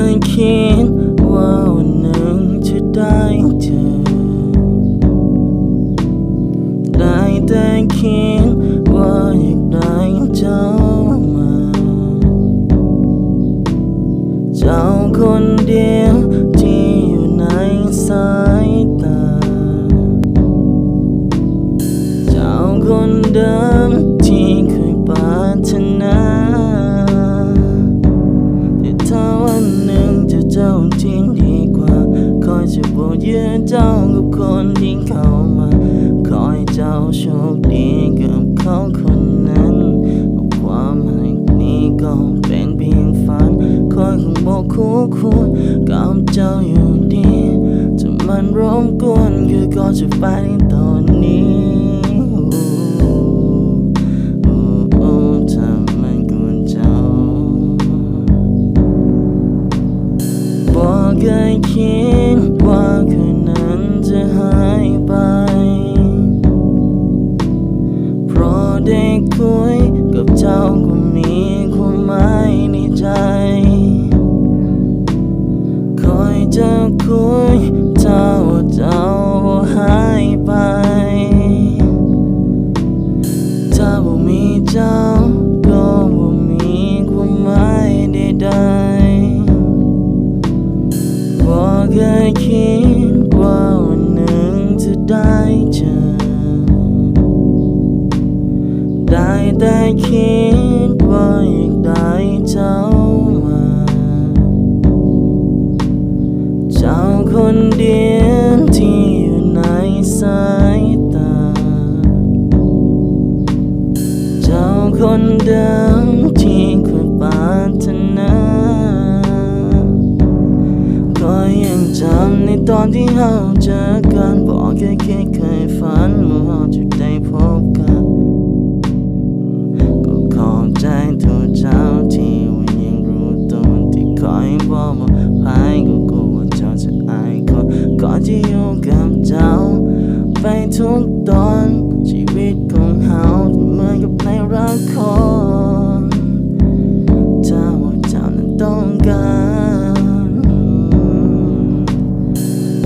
ยคิดว่าวันหนึ่งจะได้เจอได้แต่คิดว่าอยากได้เจ้ามาเจ้าคนเดียวที่อยู่ในสายตาเจ้าคนเดิมที่เคยปรารถนาแต่ถ้าวันหนึ่งจะเจ้าทิ้งดีกว่าคอยจะบอกยืนเจ้ากับคนที่เข้ามาขอให้เจ้าโชคดีกับเขาคนนั้นความหักนี้ก็เป็นเพียงฝันคอยคงบอกคู่ควรกับเจ้าอยู่ดีจะมันรบกวนคือก็จะไปตอนนี้ถ้ามันกวนเจ้าบอกเคยคิดว่าคืนนั้นจะหายไปเพราะได้คุยกับเจ้าก็มีความหมายในใจคอยจะคุยถ้าว่าเจ้าหายไปถ้าบ่มีเจ้าก็บ่มีความหมายใดๆบอกเคยคิดว่าวันหนึ่งจะได้เจอได้แต่คิดว่าอยากได้เจ้ามาเจ้าคนเดียวที่อยู่ในสายตาเจ้าคนเดิมที่เคยปรารถนาก็ยังจำในตอนที่เราเจอกันบอกแค่คิดเคยฝันว่าเราจะได้พบกันก็ขอบใจทุกเจ้าที่ว่ายังรู้ตัวที่คอยบอกว่าพายก็กลัวว่าเจ้าจะอายคนก่อนที่อยู่กับเจ้าไปทุกตอนชีวิตของเราเหมือนกับในละครถ้าว่าเจ้านั้นต้องการ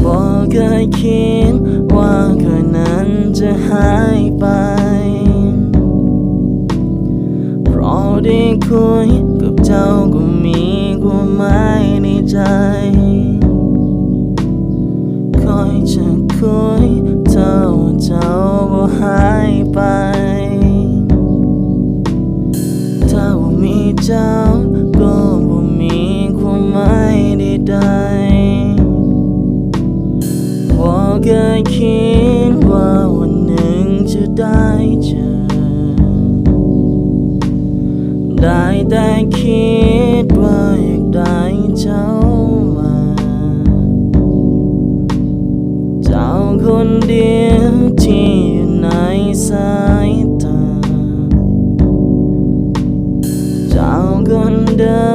บอกเคยคิดว่าคืนนั้นจะหายไปเพราะได้คุยกับเจ้าก็มีความหมายในใจคอยจะคุยถ้าว่าเจ้าบ่หายไปถ้าว่ามีเจ้าก็บ่มีความหมายใดๆบอกเคยคิดว่าวันหนึ่งจะได้เจอได้แต่คิดว่าอยากได้เจ้ามาเจ้าคนเดียวที่อยู่ในสายตาเจ้าคนเดิ